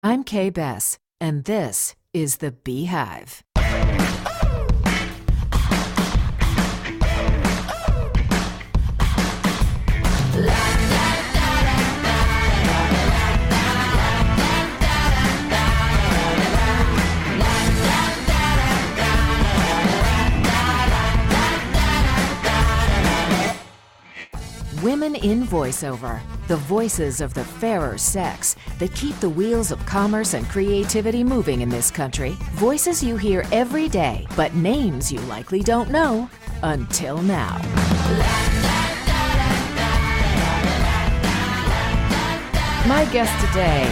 I'm Kay Bess, and this is The Beehive. Women in voiceover, the voices of the fairer sex that keep the wheels of commerce and creativity moving in this country. Voices you hear every day, but names you likely don't know until now. My guest today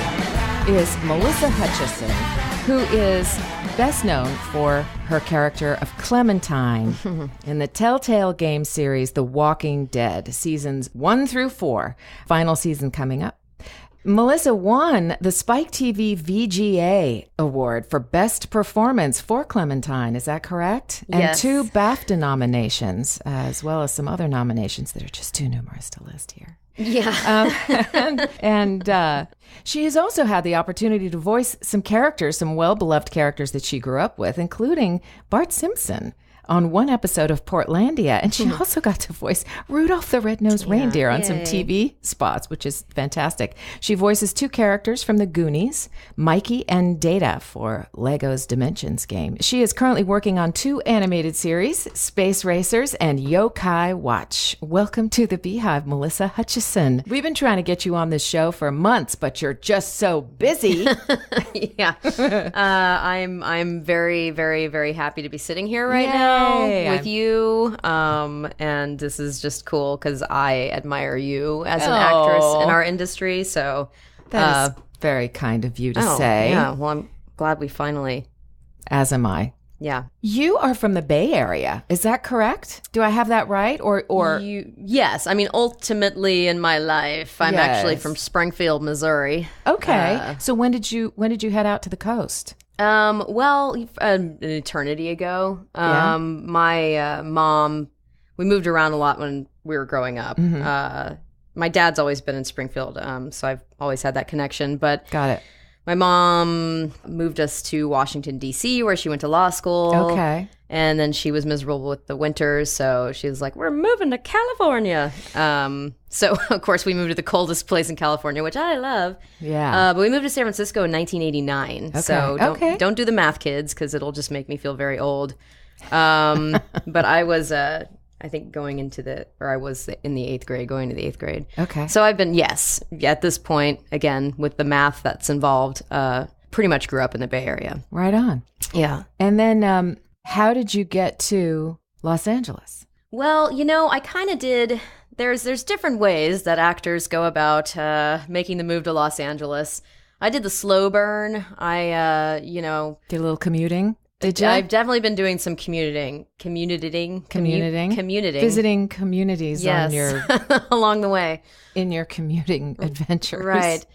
is Melissa Hutchison, who is best known for her character of Clementine in the Telltale game series The Walking Dead, seasons 1 through 4, final season coming up. Melissa won the Spike TV VGA Award for Best Performance for Clementine, is that correct? Yes. And 2 BAFTA nominations, as well as some other nominations that are just too numerous to list here. Yeah. And she has also had the opportunity to voice some characters, some well-beloved characters that she grew up with, including Bart Simpson on one episode of Portlandia. And she also got to voice Rudolph the Red-Nosed Reindeer on some TV spots, which is fantastic. She voices 2 characters from the Goonies, Mikey and Data for Lego's Dimensions game. She is currently working on 2 animated series, Space Racers and Yokai Watch. Welcome to the Beehive, Melissa Hutchison. We've been trying to get you on this show for months, but you're just so busy. Yeah. I'm very, very, very happy to be sitting here right now with you. And this is just cool because I admire you as an actress in our industry. So that is very kind of you to say. Yeah. Well, I'm glad we finally. As am I. Yeah. You are from the Bay Area. Is that correct? Do I have that right? Or yes. I mean, ultimately in my life, I'm actually from Springfield, Missouri. Okay. So when did you head out to the coast? Well, an eternity ago. My mom, we moved around a lot when we were growing up. My dad's always been in Springfield, so I've always had that connection. But got it. My mom moved us to Washington, D.C., where she went to law school. Okay. And then she was miserable with the winters, so she was like, we're moving to California. So, of course, we moved to the coldest place in California, which I love. Yeah. But we moved to San Francisco in 1989. Okay. So don't do the math, kids, because it'll just make me feel very old. But I was, I think, I was in the 8th grade, going to the 8th grade. Okay. So I've been, at this point, again, with the math that's involved, pretty much grew up in the Bay Area. Right on. Yeah. And then how did you get to Los Angeles? Well, I kind of did. There's different ways that actors go about making the move to Los Angeles. I did the slow burn. I, did a little commuting. Did you? I've definitely been doing some commuting, visiting communities yes. on your along the way in your commuting adventures. Right.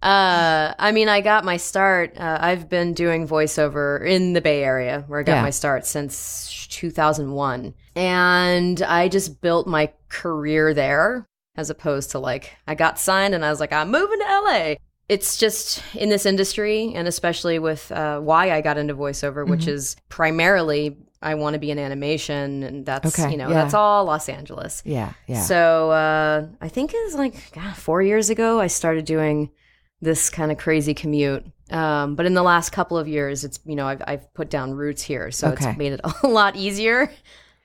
I mean, I got my start. I've been doing voiceover in the Bay Area, where I got my start since 2001, and I just built my career there, as opposed to I got signed and I was like, I'm moving to LA. It's just in this industry, and especially with why I got into voiceover, which is primarily I want to be in animation, and that's that's all Los Angeles. Yeah. So I think it was 4 years ago I started doing this kind of crazy commute. But in the last couple of years, it's I've put down roots here, so it's made it a lot easier.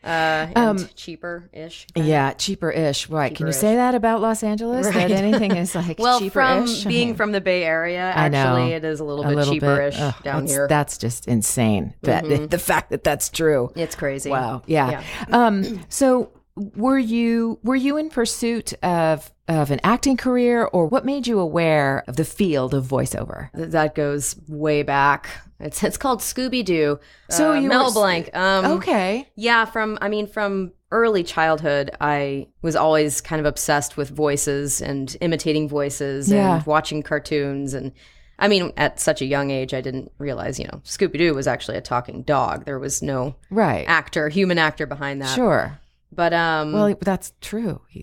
And cheaper-ish. Yeah, cheaper-ish. Right. Can you say that about Los Angeles? Right. That anything is cheaper-ish? From being from the Bay Area, actually, it is a little bit cheaper-ish down here. That's just insane. The fact that that's true. It's crazy. Wow. Yeah. So were you in pursuit of an acting career, or what made you aware of the field of voiceover? That goes way back. It's called Scooby-Doo. So you Mel Blanc. Okay. Yeah, from early childhood, I was always kind of obsessed with voices and imitating voices and watching cartoons. And I mean, at such a young age, I didn't realize, Scooby-Doo was actually a talking dog. There was no human actor behind that. Sure. But well, that's true. He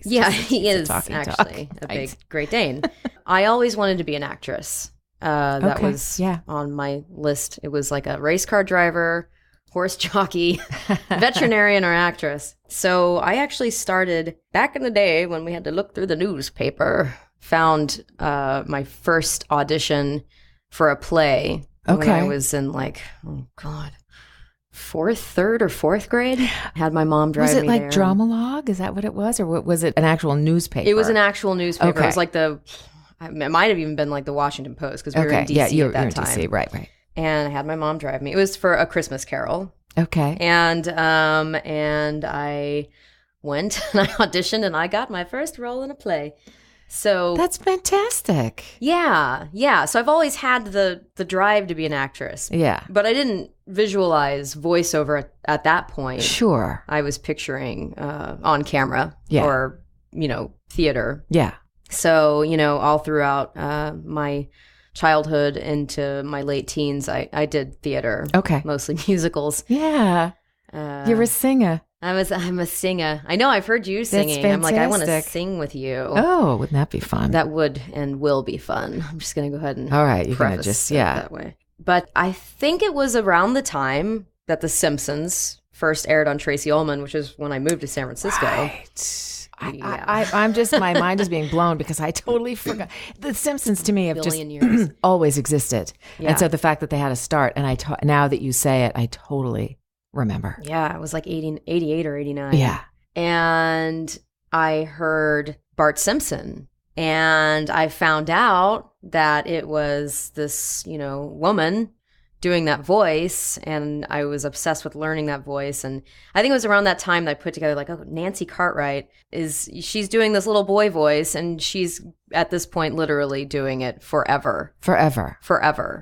is actually a big Great Dane. I always wanted to be an actress. That was on my list. It was like a race car driver, horse jockey, veterinarian, or actress. So I actually started back in the day when we had to look through the newspaper, found my first audition for a play when I was in third or fourth grade. I had my mom drive me there. Was it like Dramalog? Is that what it was? Or was it an actual newspaper? It was an actual newspaper. It was like it might have even been like the Washington Post because we were in D.C. at that time. DC. Right. And I had my mom drive me. It was for A Christmas Carol. Okay. And I went and I auditioned and I got my first role in a play. So that's fantastic. Yeah. So I've always had the drive to be an actress. Yeah. But I didn't visualize voiceover at that point. Sure. I was picturing on camera or, theater. Yeah. So, all throughout my childhood into my late teens, I did theater. Okay. Mostly musicals. Yeah. You're a singer. I'm a singer. I know. I've heard you singing. I'm like, I want to sing with you. Oh, wouldn't that be fun? That would and will be fun. I'm just going to go ahead and all right. You're going to just that way. But I think it was around the time that The Simpsons first aired on Tracy Ullman, which is when I moved to San Francisco. Right. I'm just, my mind is being blown because I totally forgot. The Simpsons to me have just always existed. Yeah. And so the fact that they had a start, and now that you say it, I totally remember. Yeah, it was like 88 or 89. Yeah. And I heard Bart Simpson, and I found out that it was this, woman doing that voice, and I was obsessed with learning that voice. And I think it was around that time that I put together Nancy Cartwright she's doing this little boy voice, and she's at this point literally doing it forever.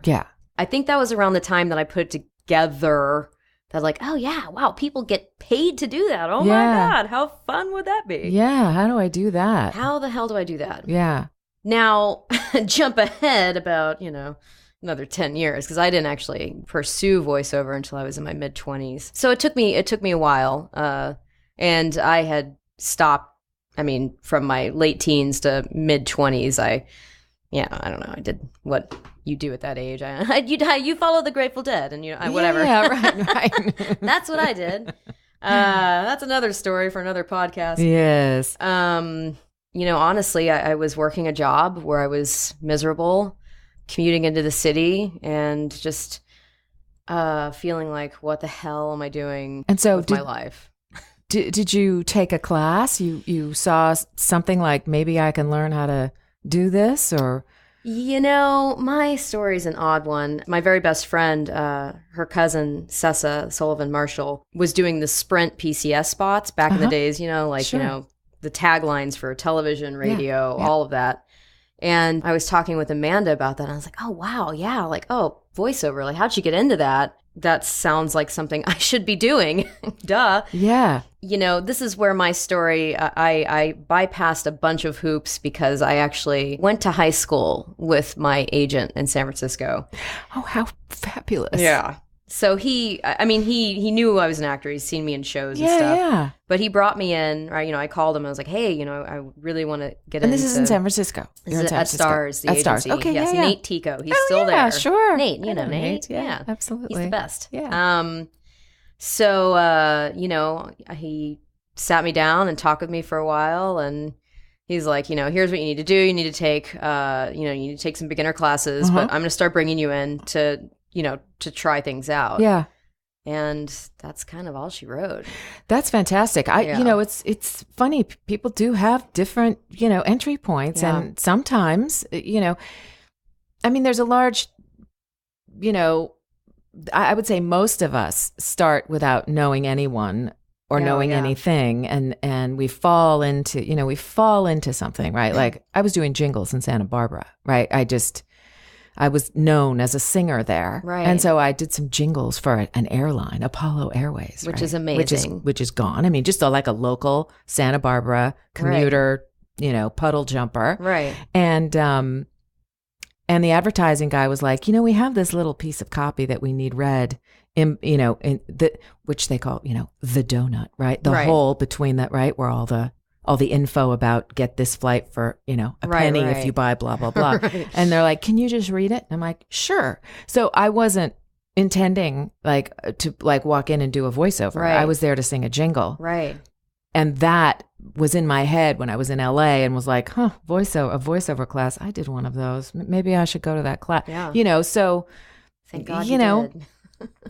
Yeah. I think that was around the time that I put together that oh yeah, wow, people get paid to do that. Oh my God, how fun would that be? Yeah, how do I do that? How the hell do I do that? Yeah. Now, jump ahead about, another 10 years, because I didn't actually pursue voiceover until I was in my mid-20s. So it took me a while, and I had stopped, from my late teens to mid-20s, I don't know, I did what you do at that age. You follow the Grateful Dead, and whatever. Yeah, right. That's what I did. That's another story for another podcast. Yes. Honestly, I was working a job where I was miserable, commuting into the city, and just feeling like, what the hell am I doing with my life? Did you take a class? You saw something like, maybe I can learn how to do this, or? My story's an odd one. My very best friend, her cousin, Sessa Sullivan Marshall, was doing the Sprint PCS spots back in the days, sure. The taglines for television, radio, all of that. And I was talking with Amanda about that, and I was like, oh, wow, yeah, voiceover, how'd you get into that? That sounds like something I should be doing. Duh. Yeah. This is where my story, I bypassed a bunch of hoops because I actually went to high school with my agent in San Francisco. Oh, how fabulous. Yeah. So he knew I was an actor. He's seen me in shows and stuff. Yeah. But he brought me in, I called him and I was like, hey, I really want to get into... And this is in San Francisco. You're in San Francisco. At Stars, the agency. Stars. Okay, yes, Nate Tico. He's still there. Yeah, sure. Nate, Nate. Yeah, absolutely. He's the best. Yeah. So, he sat me down and talked with me for a while, and he's like, here's what you need to do. You need to take, you need to take some beginner classes, but I'm going to start bringing you in to try things out. Yeah. And that's kind of all she wrote. That's fantastic. It's funny. People do have different, entry points. Yeah. And sometimes, there's a large, I would say most of us start without knowing anyone or knowing anything. And we fall into something, right? Like I was doing jingles in Santa Barbara, right? I was known as a singer there. Right. And so I did some jingles for an airline, Apollo Airways. Which is amazing. Which is gone. Just like a local Santa Barbara commuter, puddle jumper. Right. And the advertising guy was like, we have this little piece of copy that we need read in which they call, the donut, right? The hole between that, right? Where all the all the info about get this flight for, a penny if you buy blah, blah, blah. Right. And they're like, can you just read it? And I'm like, sure. So I wasn't intending to walk in and do a voiceover. Right. I was there to sing a jingle. Right. And that was in my head when I was in LA and was like, a voiceover class. I did one of those. Maybe I should go to that class. Yeah. So thank God you did.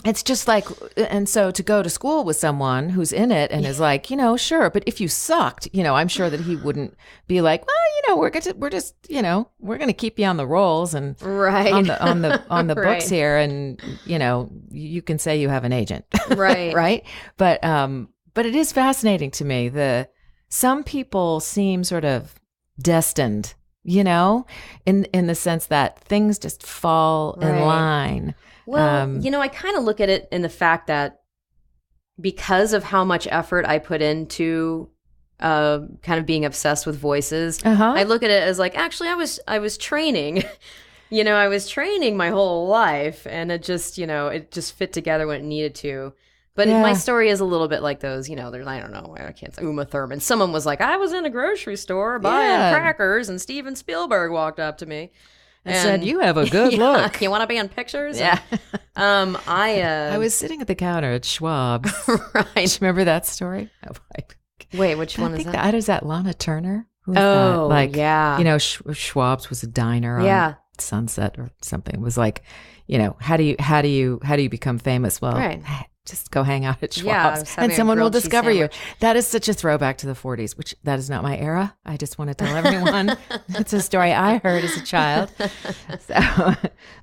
It's just like, and so to go to school with someone who's in it and is like, sure. But if you sucked, I'm sure that he wouldn't be like, well, we're just, we're going to keep you on the rolls and right on the right. books here. And, you can say you have an agent. Right. Right. But it is fascinating to me. Some people seem sort of destined, in the sense that things just fall in line. Well, I kind of look at it in the fact that because of how much effort I put into kind of being obsessed with voices, I look at it as like, actually, I was training. I was training my whole life, and it just fit together when it needed to. But my story is a little bit like those, I don't know, I can't say Uma Thurman. Someone was like, I was in a grocery store buying crackers, and Steven Spielberg walked up to me. And said, you have a good look. You want to be in pictures? Yeah. And, I was sitting at the counter at Schwab's. Right. Remember that story? Wait, which one is that? Is that Lana Turner? Who's that? Like, yeah. Schwab's was a diner on Sunset or something. It was like, how do you become famous? Well, just go hang out at Schwab's and someone will discover you. That is such a throwback to the 40s, which that is not my era. I just want to tell everyone it's a story I heard as a child. So,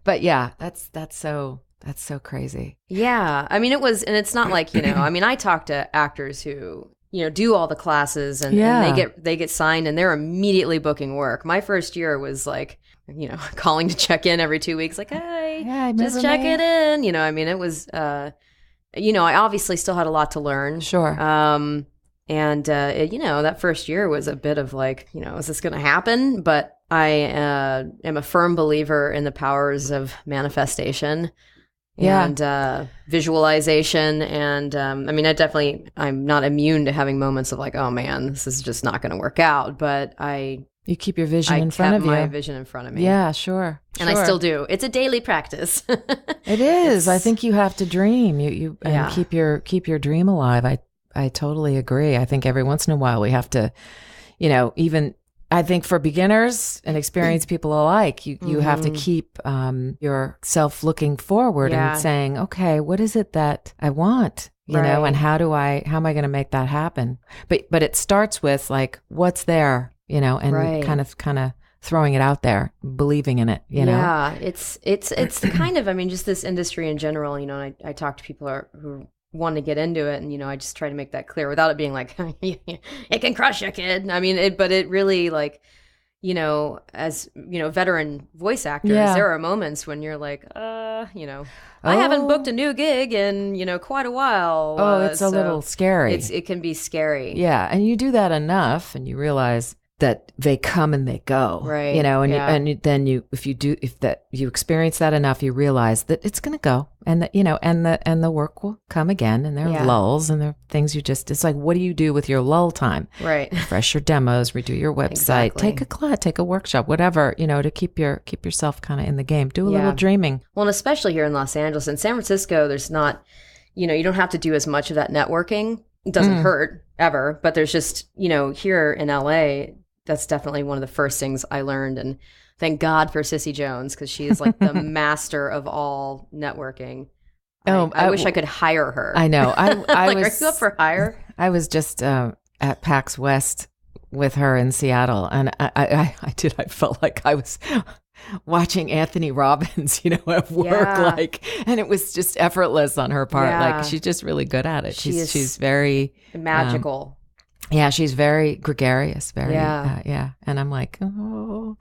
but yeah, that's so crazy. Yeah. I mean, it was, and it's not like, I talk to actors who, do all the classes and they get signed and they're immediately booking work. My first year was like, calling to check in every 2 weeks, like, hey, just check it in. It was, I obviously still had a lot to learn. Sure. That first year was a bit of like, is this going to happen? But I am a firm believer in the powers of manifestation and visualization. And I'm not immune to having moments of like, oh man, this is just not going to work out. But you keep your vision in front of you. My vision in front of me. Yeah, sure. And I still do. It's a daily practice. It is. I think you have to dream. You and keep your dream alive. I totally agree. I think every once in a while we have to, even I think for beginners and experienced people alike, you have to keep yourself looking forward and saying, okay, what is it that I want? And how am I going to make that happen? But it starts with like, what's there? And kind of throwing it out there, believing in it, know? Yeah, it's kind of, just this industry in general, and I talk to people who want to get into it, and, I just try to make that clear without it being like, it can crush you, kid. But it really like, as, veteran voice actors, there are moments when you're like, I haven't booked a new gig in, quite a while. It's a little scary. It can be scary. Yeah, and you do that enough and you realize that they come and they go, right? Then you experience that enough, you realize that it's going to go, and that and the work will come again, and there are lulls and there are things it's like, what do you do with your lull time? Right, refresh your demos, redo your website, take a class, take a workshop, whatever, to keep yourself kind of in the game. Do a little dreaming. Well, and especially here in Los Angeles and San Francisco, there's not, you don't have to do as much of that networking. It doesn't hurt ever, but there's just here in LA. That's definitely one of the first things I learned. And thank God for Sissy Jones, because she is like the master of all networking. I wish I could hire her. I know. I like, are you up for hire? I was just at PAX West with her in Seattle. And I felt like I was watching Anthony Robbins, at work, and it was just effortless on her part. Like, she's just really good at it. She's very magical. She's very gregarious, very, and I'm like, little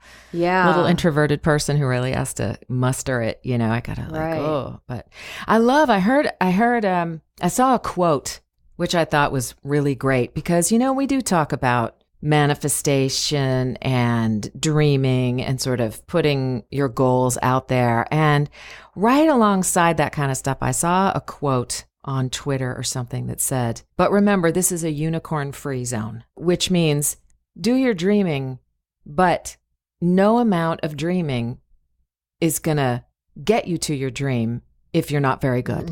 introverted person who really has to muster it, I gotta but I saw a quote, which I thought was really great because, we do talk about manifestation and dreaming and sort of putting your goals out there. And right alongside that kind of stuff, I saw a quote on Twitter or something that said, but remember, this is a unicorn-free zone, which means do your dreaming, but no amount of dreaming is going to get you to your dream if you're not very good.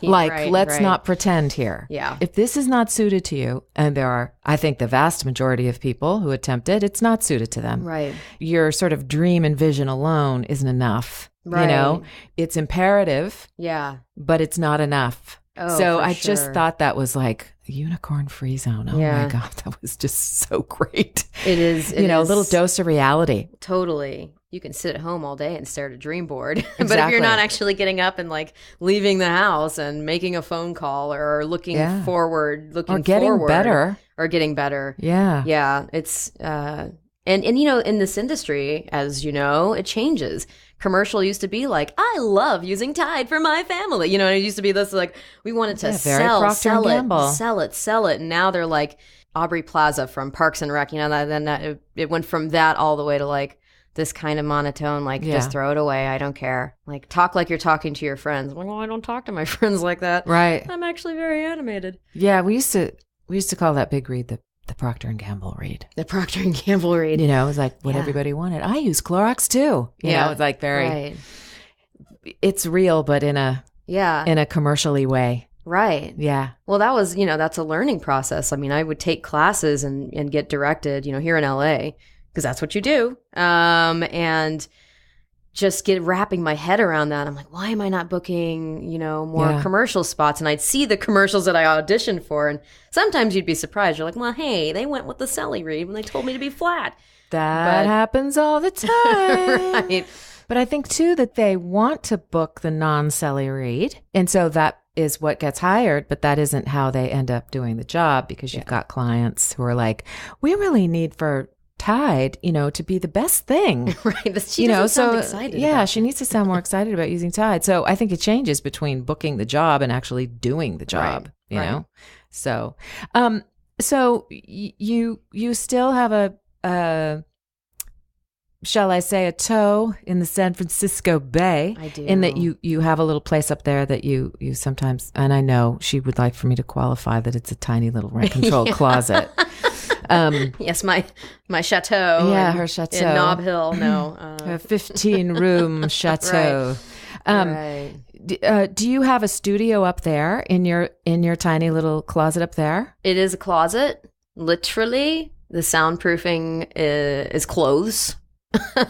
Let's not pretend here. Yeah. If this is not suited to you, and there are, I think the vast majority of people who attempt it, it's not suited to them. Right. Your sort of dream and vision alone isn't enough. Right. You know, it's imperative. Yeah. But it's not enough. Oh, so for I sure. just thought that was like a unicorn-free zone. Oh Yeah. my God, that was just so great. It is. A little dose of reality. Totally. You can sit at home all day and stare at a dream board. But if Exactly. you're not actually getting up and like leaving the house and making a phone call or looking forward, Or getting better. Or getting better. Yeah. Yeah. It's, and in this industry, as you know, it changes. Commercial used to be like, I love using Tide for my family. It used to be this like, we wanted to very Procter and Gamble. sell it. And now they're like Aubrey Plaza from Parks and Rec. It went from that all the way to like, this kind of monotone, like just throw it away. I don't care. Like talk like you're talking to your friends. I'm like, well, I don't talk to my friends like that. Right. I'm actually very animated. Yeah, we used to call that big read the Procter and Gamble read. The Procter and Gamble read. It was like what everybody wanted. I use Clorox too. It's like very. Right. It's real, but in a commercially way. Right. Yeah. Well, that was that's a learning process. I mean, I would take classes and get directed. Here in LA. Because that's what you do. And just wrapping my head around that. I'm like, why am I not booking, more commercial spots? And I'd see the commercials that I auditioned for. And sometimes you'd be surprised. You're like, well, hey, they went with the Sally read when they told me to be flat. That happens all the time. Right. But I think, too, that they want to book the non-Sally read. And so that is what gets hired, but that isn't how they end up doing the job because you've got clients who are like, we really need for Tide, to be the best thing. Right. She doesn't sound excited. Yeah, she needs to sound more excited about using Tide. So I think it changes between booking the job and actually doing the job, you know? So, you still have a shall I say, a toe in the San Francisco Bay. I do. In that you have a little place up there that you sometimes, and I know she would like for me to qualify that it's a tiny little rent-controlled closet. Yes, my chateau. Yeah, her chateau. In Nob Hill, no. Her 15-room chateau. Right. Do you have a studio up there in your tiny little closet up there? It is a closet, literally. The soundproofing is clothes.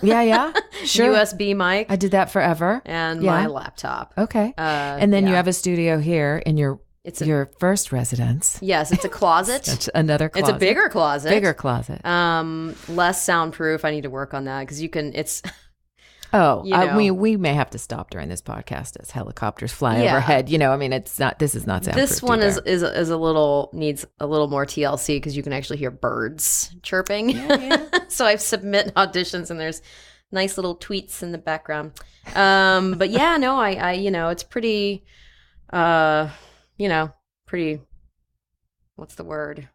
Yeah, sure. USB mic. I did that forever. And my laptop. Okay. And then you have a studio here in your first residence. Yes, it's a closet. That's another closet. It's a bigger closet. Less soundproof. I need to work on that because it's. We may have to stop during this podcast as helicopters fly overhead. It's not. This is not soundproof. This one is a little needs a little more TLC because you can actually hear birds chirping. Yeah. So I submit auditions and there's nice little tweets in the background. But yeah, no, I it's pretty. Pretty. What's the word?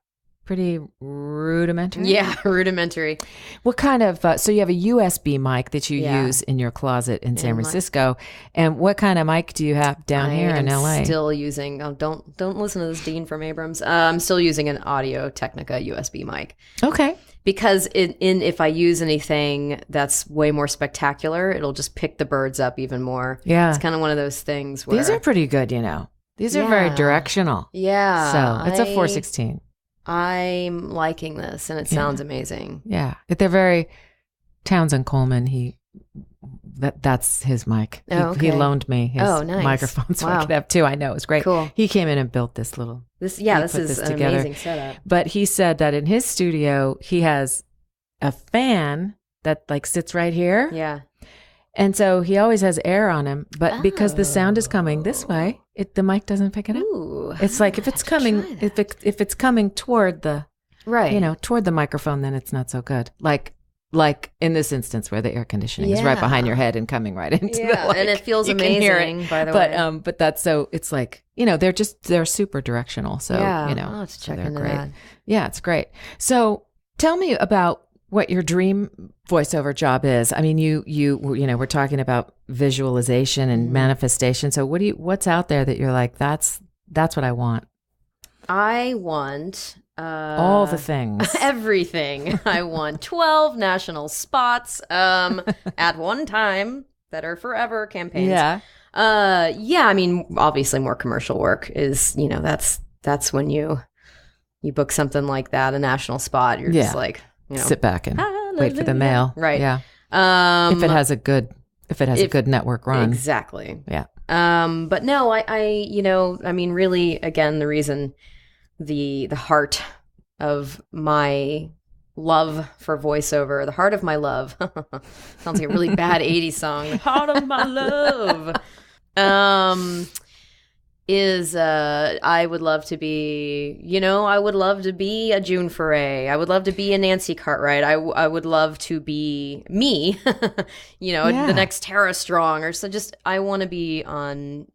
Pretty rudimentary. Yeah, rudimentary. What kind of, so you have a USB mic that you use in your closet in San Francisco. And what kind of mic do you have down here in LA? I'm still using, don't listen to this Dean from Abrams. I'm still using an Audio Technica USB mic. Okay. Because if I use anything that's way more spectacular, it'll just pick the birds up even more. Yeah. It's kind of one of those things where. These are pretty good, These are very directional. Yeah. So it's a 416. I'm liking this, and it sounds amazing. Yeah, they're very Townsend Coleman. That's his mic. He loaned me his microphone, so I could have two. I know, it's great. Cool. He came in and built this little. This is an amazing setup. But he said that in his studio he has a fan that sits right here. Yeah. And so he always has air on him, but because the sound is coming this way, the mic doesn't pick it up. Ooh, it's like if it's coming, if it's coming toward the toward the microphone, then it's not so good. Like in this instance where the air conditioning is right behind your head and coming right into the and it feels amazing. By the way, but that's so it's like they're super directional. So I'll have to check into that. Yeah, it's great. So tell me about what your dream voiceover job is. I mean, we're talking about visualization and manifestation. So what's out there that you're like, that's That's what I want. I want all the things. Everything. I want 12 national spots at one time that are forever campaigns. Yeah. Yeah, I mean, obviously more commercial work is, that's when you book something like that, a national spot, you're just like, sit back and wait for the mail. Right. Yeah. If it has a good network run. Exactly. Yeah. But no, I mean, really, again, the reason the heart of my love for voiceover, the heart of my love, sounds like a really bad 80s song, the heart of my love, is I would love to be, I would love to be a June Foray. I would love to be a Nancy Cartwright. I would love to be me, the next Tara Strong, or so. Just I want to be on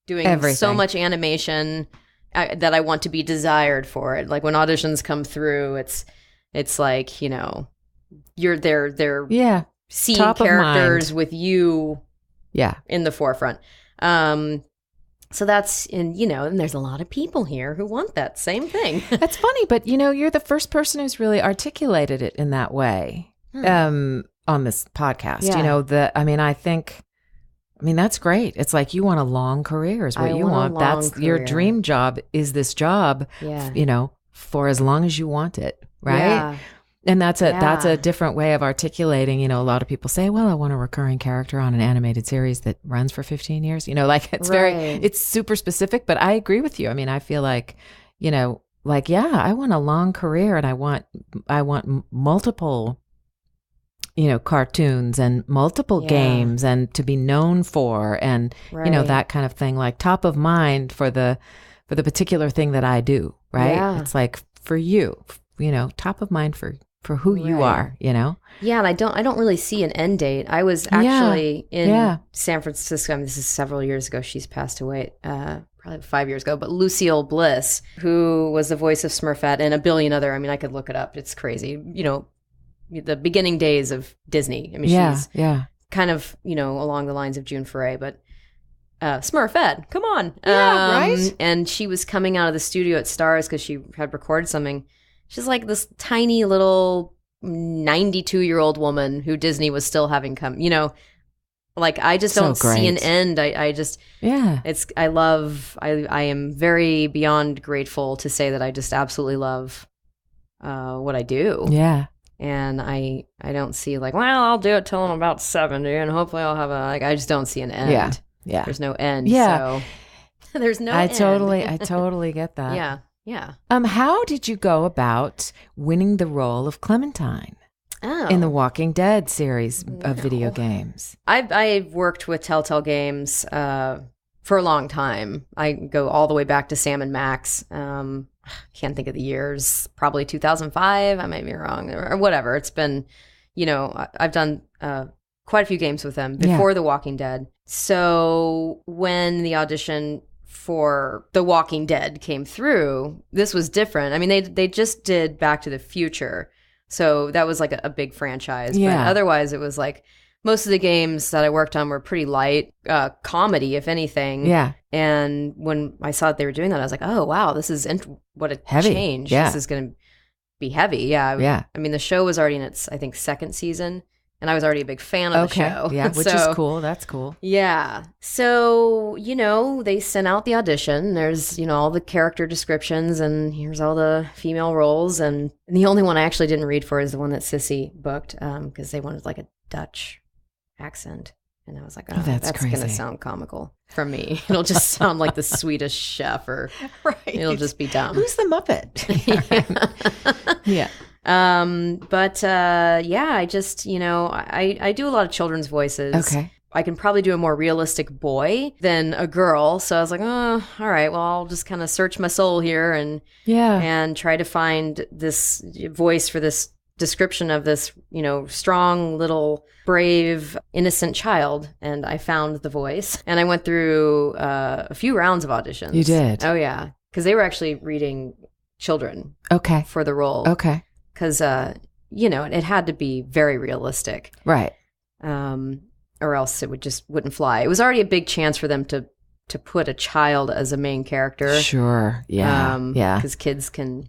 doing everything. So much animation that I want to be desired for it. Like when auditions come through, it's like, you're they're seeing top characters with you in the forefront. So that's and there's a lot of people here who want that same thing. That's funny, but you're the first person who's really articulated it in that way on this podcast. Yeah. I mean, that's great. It's like you want a long career is what you want. That's career. Your dream job is this job, for as long as you want it, right? Yeah. And that's a different way of articulating, a lot of people say, well, I want a recurring character on an animated series that runs for 15 years. It's it's super specific, but I agree with you. I mean, I feel like, I want a long career and I want multiple cartoons and multiple games and to be known for and, that kind of thing, like top of mind for the particular thing that I do, right? Yeah. It's like for you, top of mind for who you are, Yeah. And I don't really see an end date. I was actually in San Francisco. I mean, this is several years ago. She's passed away, probably 5 years ago, but Lucille Bliss, who was the voice of Smurfette and a billion other, I mean, I could look it up. It's crazy. The beginning days of Disney. I mean, she's kind of, along the lines of June Foray, but Smurfette, come on. Yeah, right? And she was coming out of the studio at Stars because she had recorded something. She's like this tiny little 92-year-old woman who Disney was still having come, like I just don't see an end. I am very beyond grateful to say that I just absolutely love what I do. Yeah. And I don't see like, well, I'll do it till I'm about 70 and hopefully I'll have I just don't see an end. Yeah. Yeah. There's no end. Yeah. So there's no end. I totally get that. Yeah. Yeah. How did you go about winning the role of Clementine in the Walking Dead series of video games? I've worked with Telltale Games for a long time. I go all the way back to Sam and Max. Can't think of the years. Probably 2005. I might be wrong or whatever. It's been, I've done quite a few games with them before The Walking Dead. So when the audition for The Walking Dead came through, this was different. I mean, they just did Back to the Future. So that was like a big franchise. Yeah. But otherwise, it was like most of the games that I worked on were pretty light comedy, if anything. Yeah. And when I saw that they were doing that, I was like, oh, wow, this is what a heavy change. Yeah. This is going to be heavy. Yeah. Yeah. I mean, the show was already in its, I think, second season. And I was already a big fan of the show. Yeah, which is cool. That's cool. Yeah. So, they sent out the audition. There's, all the character descriptions and here's all the female roles. And the only one I actually didn't read for is the one that Sissy booked because they wanted like a Dutch accent. And I was like, that's going to sound comical from me. It'll just sound like the Swedish chef or it'll just be dumb. Who's the Muppet? Yeah. I just, I do a lot of children's voices. Okay. I can probably do a more realistic boy than a girl. So I was like, oh, all right, well, I'll just kind of search my soul here and try to find this voice for this description of this, strong little brave, innocent child. And I found the voice and I went through a few rounds of auditions. You did? Oh yeah. Cause they were actually reading children. Okay. For the role. Okay. Because, it had to be very realistic. Right. Or else it wouldn't fly. It was already a big chance for them to to put a child as a main character. Sure. Yeah. Because kids can,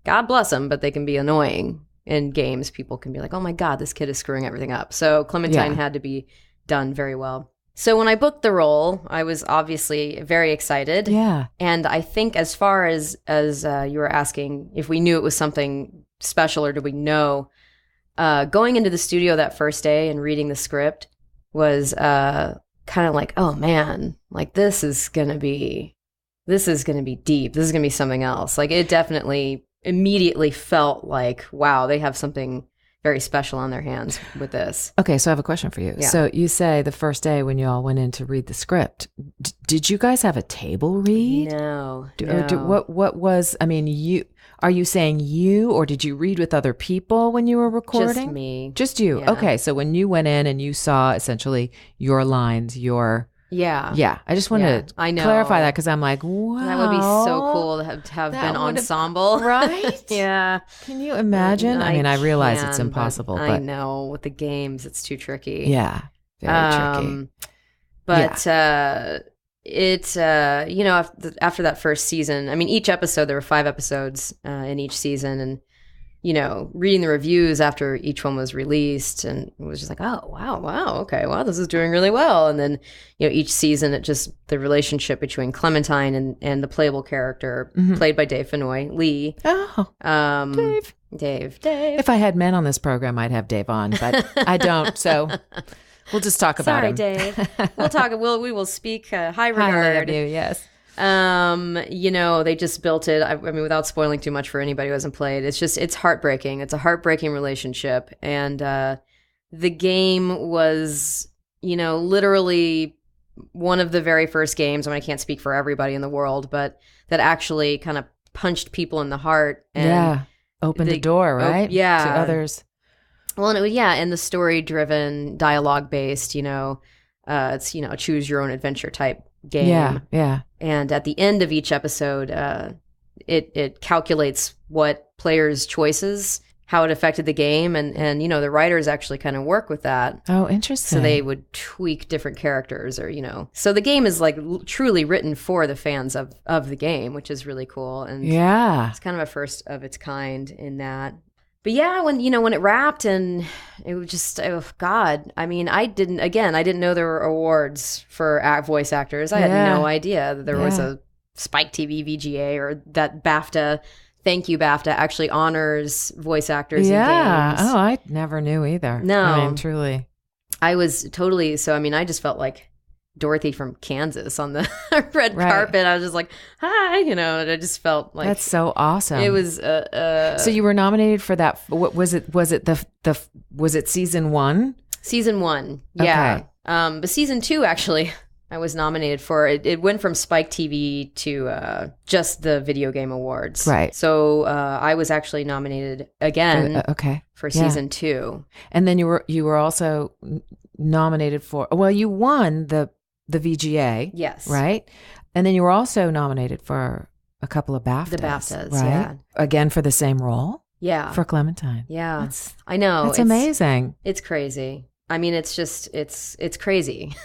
God bless them, but they can be annoying in games. People can be like, oh my God, this kid is screwing everything up. So Clementine had to be done very well. So when I booked the role, I was obviously very excited. Yeah. And I think as far as you were asking if we knew it was something special or did we know, going into the studio that first day and reading the script was kind of like, oh man, like this is gonna be deep. This is gonna be something else. Like it definitely immediately felt like, wow, they have something very special on their hands with this. Okay, so I have a question for you. Yeah. So you say the first day when you all went in to read the script, did you guys have a table read? No. What was, I mean, are you saying you, or did you read with other people when you were recording? Just me. Just you. Yeah. Okay, so when you went in and you saw essentially your lines, yeah. I just want to clarify that because I'm like, wow. That would be so cool to have been ensemble. Right? Yeah. Can you imagine? I mean, I realize it's impossible. But I know. With the games, it's too tricky. Yeah. Very tricky. But after that first season, I mean, each episode, there were 5 episodes in each season. And, reading the reviews after each one was released, and it was just like, oh, wow, okay, wow, this is doing really well. And then, each season, the relationship between Clementine and the playable character played by Dave Fennoy, Lee. Oh, Dave. If I had men on this program, I'd have Dave on, but I don't. So we'll just talk about him. Sorry, Dave. We'll talk. We will speak high regard. Of you, yes. They just built it. I mean, without spoiling too much for anybody who hasn't played, it's heartbreaking. It's a heartbreaking relationship. And, the game was, literally one of the very first games. I mean, I can't speak for everybody in the world, but that actually kind of punched people in the heart. And opened the door, right? To others. Well, and and the story-driven, dialogue-based, it's, a choose your own adventure type game. Yeah. And at the end of each episode, it calculates what players' choices, how it affected the game, and the writers actually kind of work with that. Oh, interesting. So they would tweak different characters, or so the game is like truly written for the fans of the game, which is really cool. And it's kind of a first of its kind in that. But yeah, when it wrapped, and it was just, oh God, I mean, I didn't know there were awards for voice actors. I had no idea that there was a Spike TV VGA, or that BAFTA. Thank you, BAFTA actually honors voice actors in games. Oh, I never knew either. No. I mean, truly. I was totally, so I mean, I just felt like Dorothy from Kansas on the red carpet. I was just like, hi, I just felt like. That's so awesome. It was. So you were nominated for that. What was it? Was it season 1? Season 1. Yeah. Okay. But season 2, actually, I was nominated for. It went from Spike TV to just the video game awards. Right. So I was actually nominated again. For season 2. And then you were also nominated for. Well, you won the VGA. Yes. Right? And then you were also nominated for a couple of BAFTAs. The BAFTAs, right? yeah. Again, for the same role? Yeah. For Clementine. Yeah. I know. That's amazing. It's crazy. I mean, it's just, it's crazy.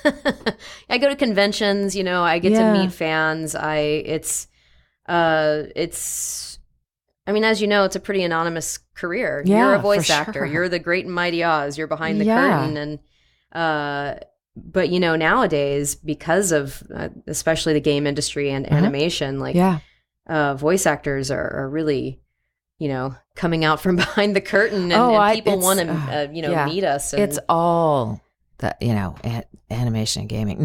I go to conventions, I get to meet fans. I mean, as you know, it's a pretty anonymous career. Yeah, you're a voice for actor. sure. You're the great and mighty Oz. You're behind the curtain. And, but nowadays, because of especially the game industry and animation, voice actors are really, coming out from behind the curtain, and people want to, meet us. And, it's all that, animation and gaming.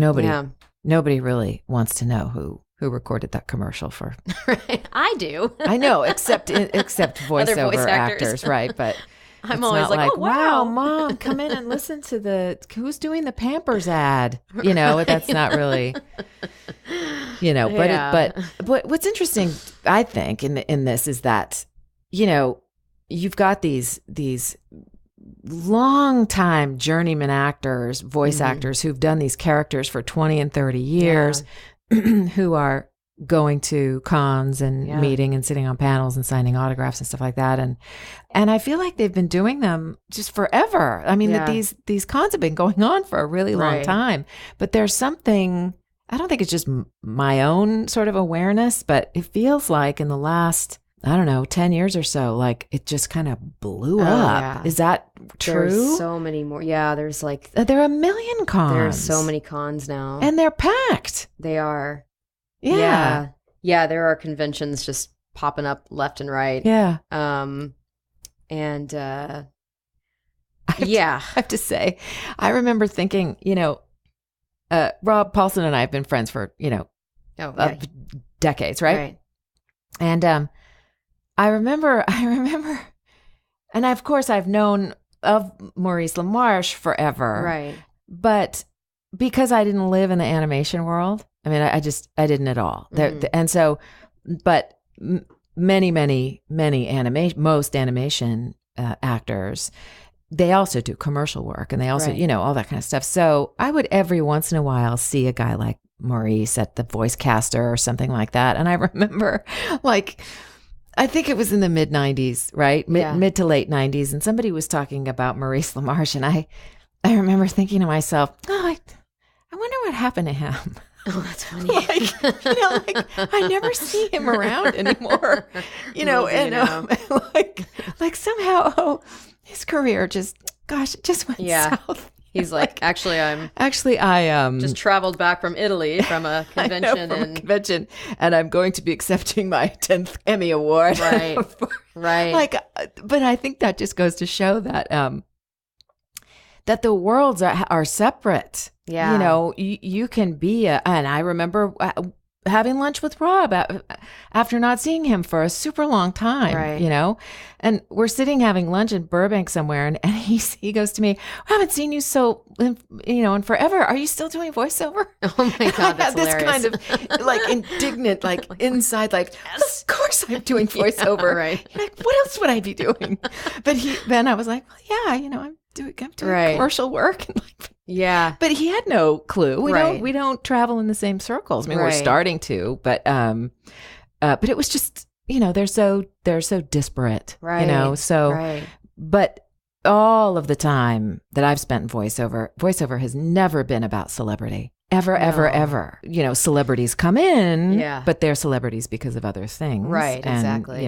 Nobody really wants to know who recorded that commercial for. Right. I do. I know, except voiceover voice actors, right? But I'm always like, oh, wow, Mom, come in and listen to who's doing the Pampers ad. That's not really, but what's interesting, I think, in this is that, you've got these long time journeyman actors, voice actors who've done these characters for 20 and 30 years, who are going to cons and meeting and sitting on panels and signing autographs and stuff like that. And I feel like they've been doing them just forever. I mean, that these cons have been going on for a really long time, but there's something I don't think it's just my own sort of awareness, but it feels like in the last, I don't know, 10 years or so, like it just kind of blew up. Yeah. Is that true? There's so many more. Yeah, there's like... There are a million cons. There's so many cons now. And they're packed. They are. Yeah. Yeah, there are conventions just popping up left and right. Yeah. Yeah. I have to say, I remember thinking, Rob Paulson and I have been friends for, decades, right? Right. And I remember, and of course I've known of Maurice LaMarche forever. Right. But because I didn't live in the animation world, I mean, I didn't at all. Mm-hmm. And so, but most animation actors, they also do commercial work, and they also, all that kind of stuff. So I would every once in a while see a guy like Maurice at the Voice Caster or something like that. And I remember, like, I think it was in the mid 90s, right? Mid to late 90s. And somebody was talking about Maurice LaMarche. And I remember thinking to myself, I wonder what happened to him. Oh, that's funny. I never see him around anymore, like somehow, his career just went south. He's like, I just traveled back from Italy from a convention, and I'm going to be accepting my 10th Emmy Award. Right, right. But I think that just goes to show that that the worlds are separate. Yeah, you can be and I remember having lunch with Rob after not seeing him for a super long time, right. And we're sitting having lunch in Burbank somewhere, and he goes to me, I haven't seen you in forever. Are you still doing voiceover? Oh my God, that's this hilarious. kind of like indignant, like inside, like, yes, of course I'm doing voiceover. Yeah, right. Like, what else would I be doing? But then I was like, well, yeah, I'm doing right. commercial work. And yeah. But he had no clue. Right. We don't travel in the same circles. I mean, right. we're starting to, but it was just, they're so disparate, right. So, right. But all of the time that I've spent in voiceover has never been about celebrity. Ever. Celebrities come in, but they're celebrities because of other things. Right, and, exactly.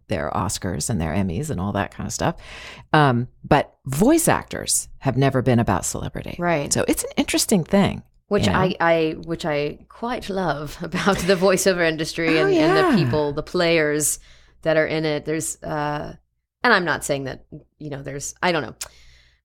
Their Oscars and their Emmys and all that kind of stuff. But voice actors have never been about celebrity. Right. So it's an interesting thing. Which I quite love about the voiceover industry and the people, the players that are in it. There's, and I'm not saying that, there's, I don't know.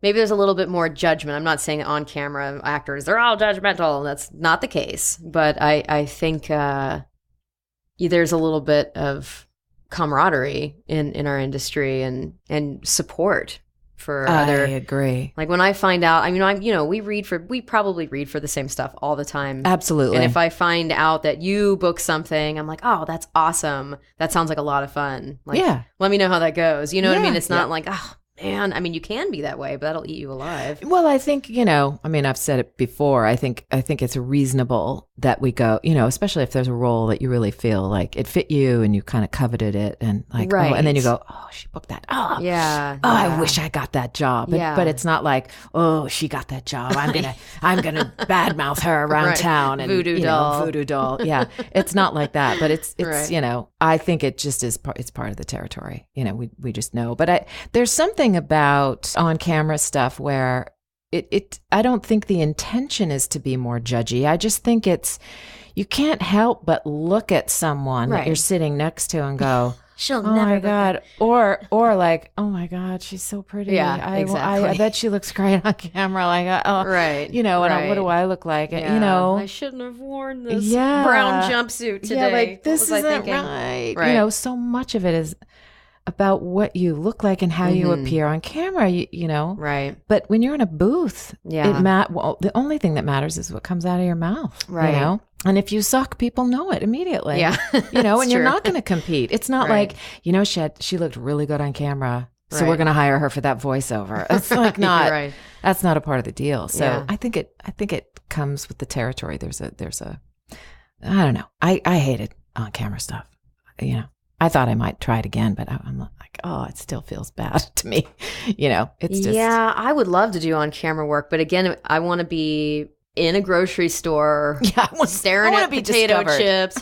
Maybe there's a little bit more judgment. I'm not saying that on camera actors, they're all judgmental. That's not the case. But I think there's a little bit of camaraderie in our industry and support for other. I agree. Like when I find out, we probably read for the same stuff all the time. Absolutely. And if I find out that you book something, I'm like, oh, that's awesome. That sounds like a lot of fun. Like, let me know how that goes. You know what I mean? It's not like, oh, man. I mean, you can be that way, but that'll eat you alive. Well, I think, I've said it before. I think it's reasonable that we go, especially if there's a role that you really feel like it fit you and you kind of coveted it and like, right. And then you go, oh, she booked that. Oh, yeah. Oh, I wish I got that job. But it's not like, oh, she got that job. I'm gonna badmouth her around town and voodoo doll. Yeah, it's not like that. But it's right. I think it just is. It's part of the territory. We just know. But there's something about on camera stuff where I don't think the intention is to be more judgy. I just think you can't help but look at someone that you're sitting next to and go, she'll oh never. My God. Or like, oh my God, she's so pretty. Yeah, exactly. I bet she looks great on camera. Like, right. And what do I look like? Yeah. I shouldn't have worn this brown jumpsuit today. Yeah, like this isn't right. Right. So much of it is about what you look like and how you appear on camera, Right. But when you're in a booth, yeah. the only thing that matters is what comes out of your mouth, right. And if you suck, people know it immediately. Yeah. And you're not going to compete. It's not like, she looked really good on camera, so we're going to hire her for that voiceover. It's like not, right. That's not a part of the deal. So yeah. I think it comes with the territory. There's a, I don't know. I hated on camera stuff, I thought I might try it again, but I'm like, oh, it still feels bad to me. It's just. Yeah, I would love to do on camera work. But again, I want to be in a grocery store, staring at potato chips.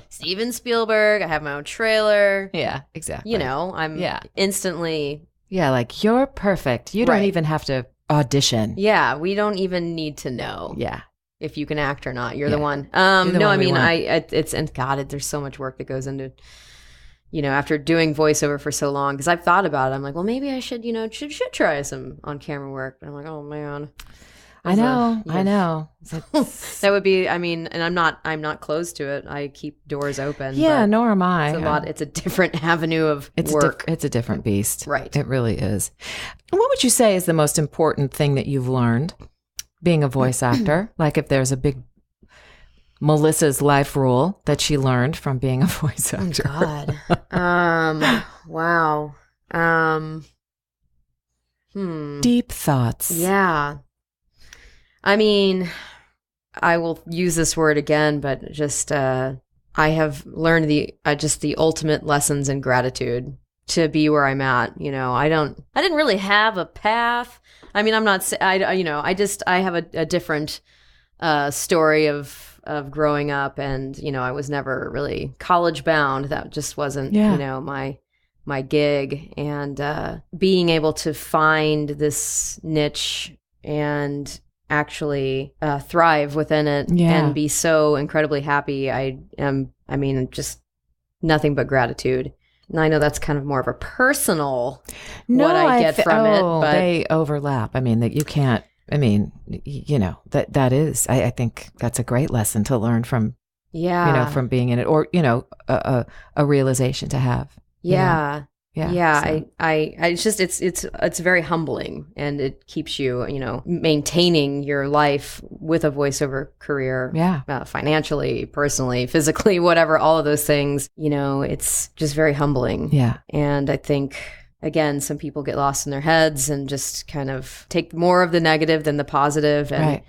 Steven Spielberg. I have my own trailer. Yeah, exactly. I'm instantly. Yeah, like you're perfect. You don't even have to audition. Yeah, we don't even need to know. Yeah. If you can act or not, you're the one. There's so much work that goes into, after doing voiceover for so long, because I've thought about it. I'm like, well, maybe I should try some on camera work. But I'm like, oh man. I know. That would be, and I'm not close to it. I keep doors open. Yeah, nor am I. It's a different avenue of work. It's a different beast. Right. It really is. What would you say is the most important thing that you've learned being a voice actor? Like if there's a big Melissa's life rule that she learned from being a voice actor. Oh, God. Wow. Deep thoughts. Yeah. I will use this word again, but just I have learned the ultimate lessons in gratitude to be where I'm at. I didn't really have a path. I have a different story of growing up, and I was never really college bound. That just wasn't my gig, and being able to find this niche and actually thrive within it and be so incredibly happy. Just nothing but gratitude. And I know that's kind of more of a personal what I get from it, but they overlap. That you can't. That is. I think that's a great lesson to learn from. Yeah. From being in it, or a realization to have. Yeah. Yeah. So. It's very humbling, and it keeps you, maintaining your life with a voiceover career. Yeah. Financially, personally, physically, whatever, all of those things, it's just very humbling. Yeah. And I think, again, some people get lost in their heads and just kind of take more of the negative than the positive. And,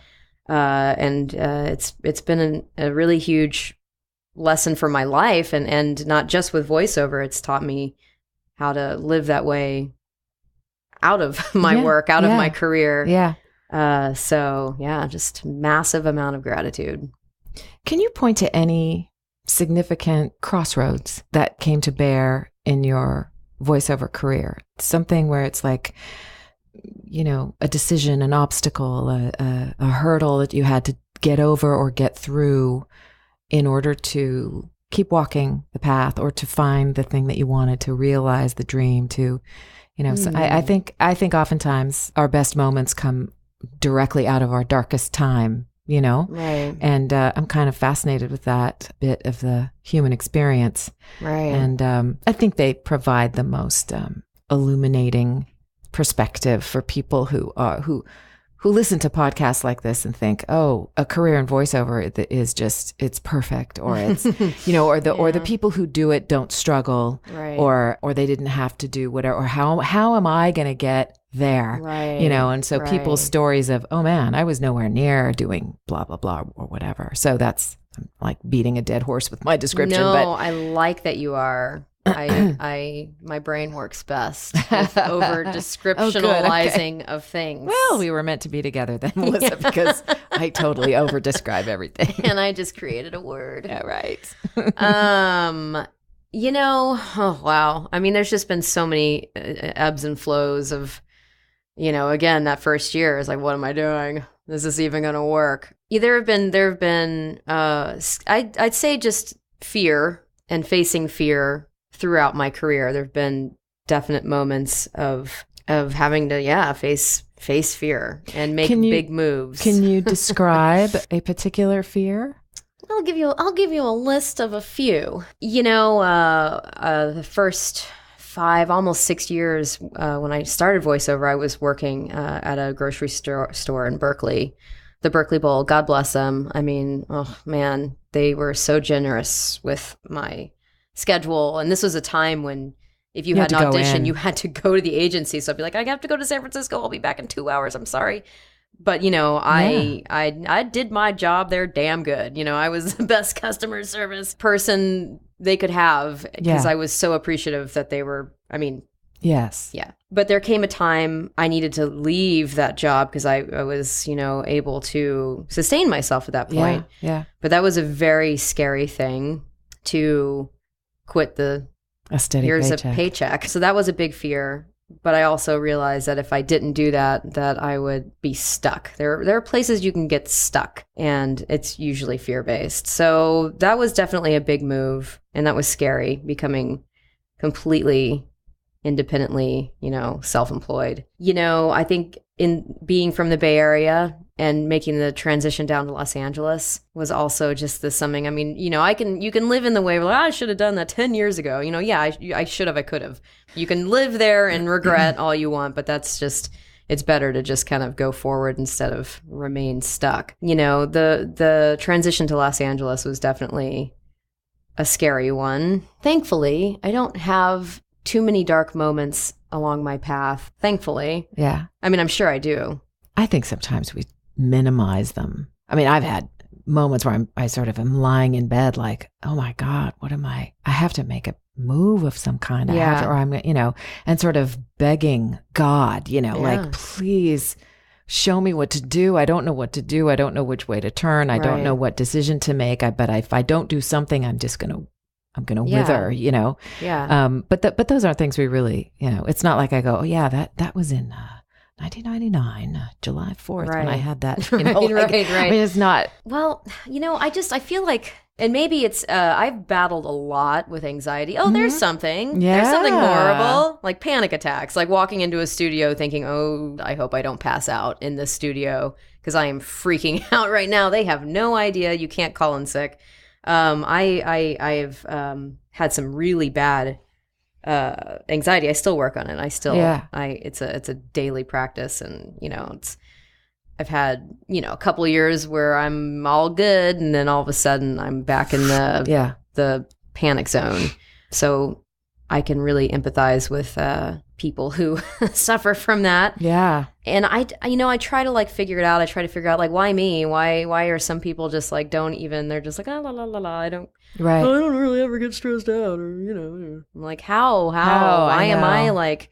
it's been a really huge lesson for my life, and not just with voiceover. It's taught me how to live that way out of my work, out of my career. Yeah. Just massive amount of gratitude. Can you point to any significant crossroads that came to bear in your voiceover career? Something where it's like, a decision, an obstacle, a hurdle that you had to get over or get through in order to keep walking the path, or to find the thing that you wanted, to realize the dream, to, so I think oftentimes our best moments come directly out of our darkest time, Right. And I'm kind of fascinated with that bit of the human experience. Right. And I think they provide the most illuminating perspective for people who listen to podcasts like this and think, oh, a career in voiceover is just, it's perfect, or it's, or the people who do it don't struggle, right. or they didn't have to do whatever, or how am I going to get there? Right. And so people's stories of, oh man, I was nowhere near doing blah, blah, blah, or whatever. So that's like beating a dead horse with my description. No, but I like that you are. My brain works best with over descriptionalizing of things. Well, we were meant to be together then, Melissa, because I totally over describe everything. And I just created a word. Yeah, right. Oh wow. There's just been so many ebbs and flows of, again, that first year is like, what am I doing? Is this even going to work? There have been I'd say just fear and facing fear throughout my career. There have been definite moments of having to face fear and make big moves. Can you describe a particular fear? I'll give you a list of a few. The first 5, almost 6 years when I started voiceover, I was working at a grocery store in Berkeley, the Berkeley Bowl. God bless them. Oh man, they were so generous with my schedule. And this was a time when if you had an audition, you had to go to the agency. So I'd be like, I have to go to San Francisco. I'll be back in 2 hours. I'm sorry. But, I did my job there damn good. I was the best customer service person they could have because I was so appreciative that they were, Yes. Yeah. But there came a time I needed to leave that job because I was, able to sustain myself at that point. Yeah. But that was a very scary thing to quit a paycheck. So that was a big fear. But I also realized that if I didn't do that I would be stuck. There are places you can get stuck, and it's usually fear-based. So that was definitely a big move, and that was scary, becoming completely independently, self-employed. I think in being from the Bay Area and making the transition down to Los Angeles was also just the something. I mean, you can live in the way, I should have done that 10 years ago. I should have, I could have. You can live there and regret all you want, but that's just, it's better to just kind of go forward instead of remain stuck. The transition to Los Angeles was definitely a scary one. Thankfully, I don't have too many dark moments along my path. Thankfully. Yeah. I mean, I'm sure I do. I think sometimes we minimize them. I mean, I've had moments where I sort of am lying in bed like, oh my God, what am I have to make a move of some kind. Or I'm, and sort of begging God, like, please show me what to do. I don't know what to do. I don't know which way to turn. I don't know what decision to make. But if I don't do something, I'm going to wither, Yeah. But those aren't things we really, it's not like I go, oh yeah, that was in 1999, July 4th when I had that. Right. I mean, it's not. Well, I feel like, and maybe it's, I've battled a lot with anxiety. Oh, there's something. Yeah. There's something horrible, like panic attacks, like walking into a studio thinking, oh, I hope I don't pass out in this studio because I am freaking out right now. They have no idea. You can't call in sick. I've had some really bad anxiety. I still work on it. It's a daily practice, and I've had a couple of years where I'm all good, and then all of a sudden I'm back in the panic zone. So I can really empathize with people who suffer from that. Yeah. And I try to like figure it out. I try to figure out like, why me? Why are some people just like they're just like, la la la la. I don't really ever get stressed out, or I'm like, how why am I like,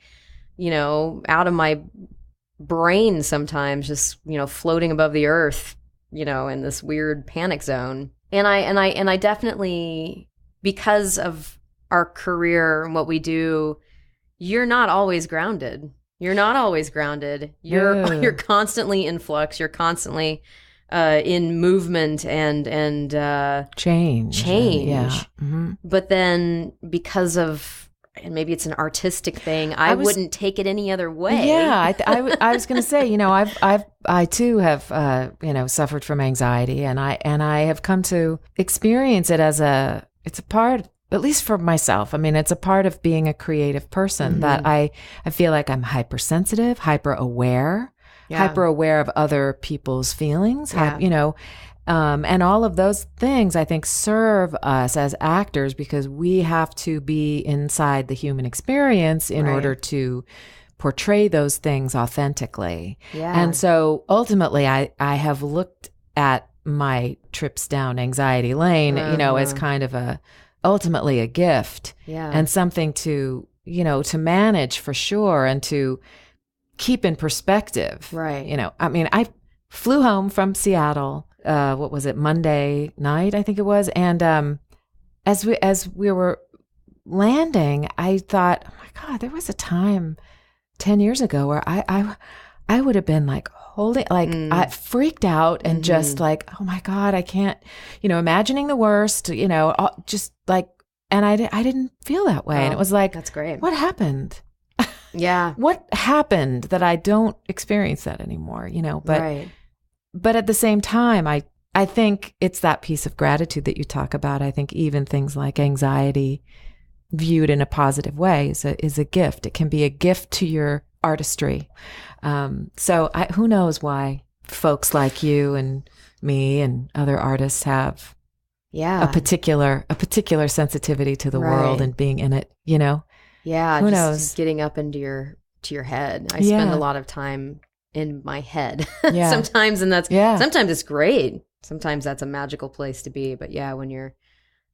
out of my brain sometimes, just floating above the earth, in this weird panic zone. And I definitely, because of our career and what we do, you're not always grounded. You're constantly in flux. You're constantly in movement and change. Yeah. Mm-hmm. But then because of, and maybe it's an artistic thing, I wouldn't take it any other way. Yeah, I was going to say, I too have suffered from anxiety, and I have come to experience it as it's a part, at least for myself. I mean, it's a part of being a creative person that I feel like I'm hypersensitive, hyper aware of other people's feelings, and all of those things I think serve us as actors because we have to be inside the human experience in order to portray those things authentically. Yeah. And so ultimately I have looked at my trips down anxiety lane, as kind of ultimately a gift and something to manage for sure and to keep in perspective. Right. I mean, I flew home from Seattle, what was it, Monday night, I think it was. And as we were landing, I thought, oh my God, there was a time 10 years ago where I would have been like holding, like I freaked out and just like, oh my God, I can't, imagining the worst, just like, and I didn't feel that way. And it was like, that's great. What happened? Yeah. What happened that I don't experience that anymore, but at the same time, I think it's that piece of gratitude that you talk about. I think even things like anxiety viewed in a positive way is a gift. It can be a gift to your artistry. So who knows why folks like you and me and other artists have a particular sensitivity to the world and being in it, Yeah. Who knows? Just getting up into your head. I spend a lot of time in my head sometimes, and sometimes it's great. Sometimes that's a magical place to be. But when you're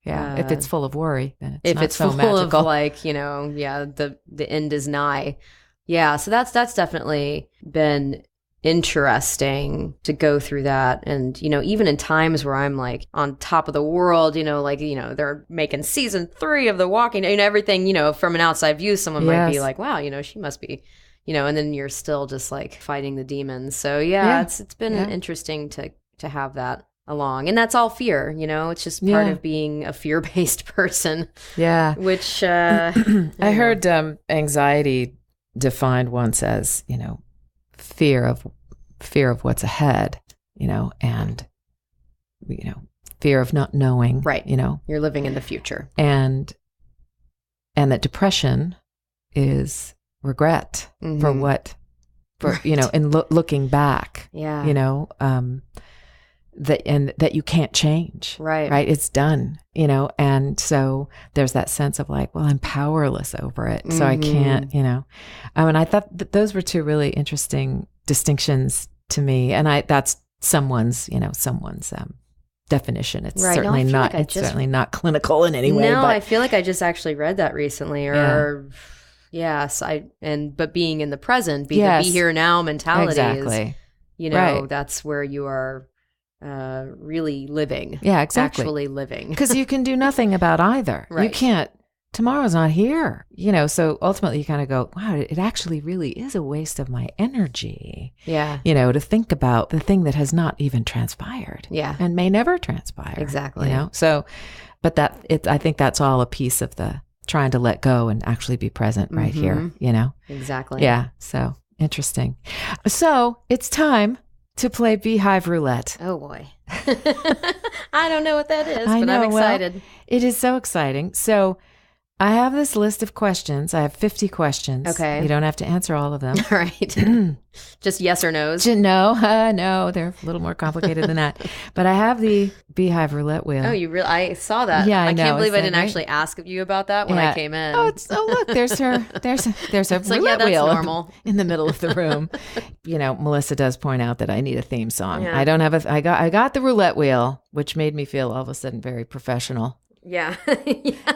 Yeah. If it's full of worry, then it's if not it's so full magical. of like, the end is nigh. Yeah. So that's definitely been interesting to go through that. And, even in times where I'm like on top of the world, they're making season 3 of The Walking Dead, everything, from an outside view, someone might be like, wow, she must be, and then you're still just like fighting the demons. So it's been interesting to have that along. And that's all fear, it's just part of being a fear-based person. Yeah. Which, I heard anxiety defined once as, fear of what's ahead, and, fear of not knowing, right. You're living in the future. And that depression is regret for in looking back, that you can't change. Right. It's done, and so there's that sense of like, well, I'm powerless over it. So I can't, and I thought that those were 2 really interesting distinctions to me. And that's someone's definition. It's certainly not, certainly not clinical in any way. No, but I feel like I just actually read that recently yes. But being in the present, be here now mentality is, that's where you are really living. Yeah, exactly. Actually living. Because you can do nothing about either. Right. You can't, tomorrow's not here, so ultimately you kind of go, wow, it actually really is a waste of my energy. Yeah. To think about the thing that has not even transpired. Yeah. And may never transpire. Exactly. So, but I think that's all a piece of the trying to let go and actually be present right here, Exactly. Yeah. So interesting. So it's time to play Beehive Roulette. Oh boy. I don't know what that is, but I'm excited. Well, it is so exciting. So I have this list of questions. I have 50 questions. Okay. You don't have to answer all of them. All right. Just yes or no's? No, they're a little more complicated than that. But I have the Beehive Roulette wheel. Oh, you really? I saw that. Yeah, I know. Can't believe I didn't actually ask you about that when I came in. Oh, look, there's a roulette wheel normal. In the middle of the room. Melissa does point out that I need a theme song. Yeah. I don't have I got the roulette wheel, which made me feel all of a sudden very professional. Yeah.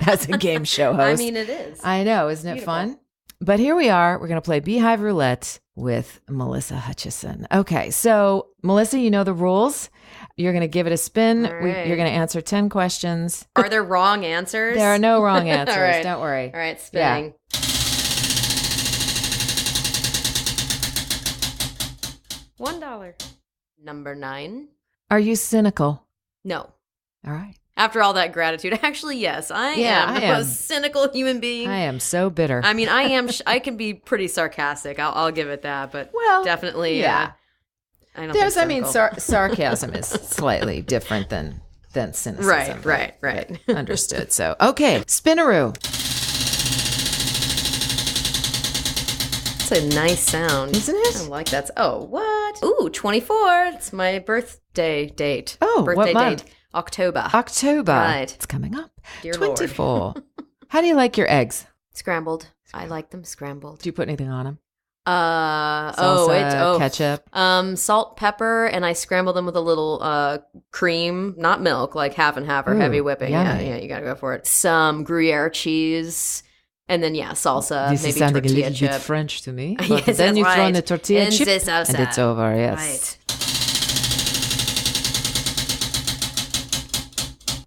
As a game show host. I mean, it is. I know. Isn't it fun? But here we are. We're going to play Beehive Roulette with Melissa Hutchison. Okay. So, Melissa, you know the rules. You're going to give it a spin. Right. You're going to answer 10 questions. Are there wrong answers? There are no wrong answers. All right. Don't worry. All right. Spinning. Yeah. $1. Number 9. Are you cynical? No. All right. After all that gratitude, actually, yes, I am the most cynical human being. I am so bitter. I mean, I am. I can be pretty sarcastic. I'll give it that, but definitely, I don't. There's, I mean, sarcasm is slightly different than cynicism. Right. Understood. So, okay, Spinaroo. It's a nice sound, isn't it? I like that. Oh, what? Ooh, 24. It's my birthday date. Oh, birthday what month? date. October. Right. It's coming up. Dear 24. Lord. How do you like your eggs? Scrambled. I like them scrambled. Do you put anything on them? Salsa, ketchup. Salt, pepper, and I scramble them with a little cream, not milk, like half and half or heavy whipping. Yummy. Yeah, you gotta go for it. Some Gruyere cheese. And then, salsa, this maybe is sounding tortilla a little chip. bit French to me. Yes, but then you throw in the tortilla and chip, salsa. and it's over, yes. Right.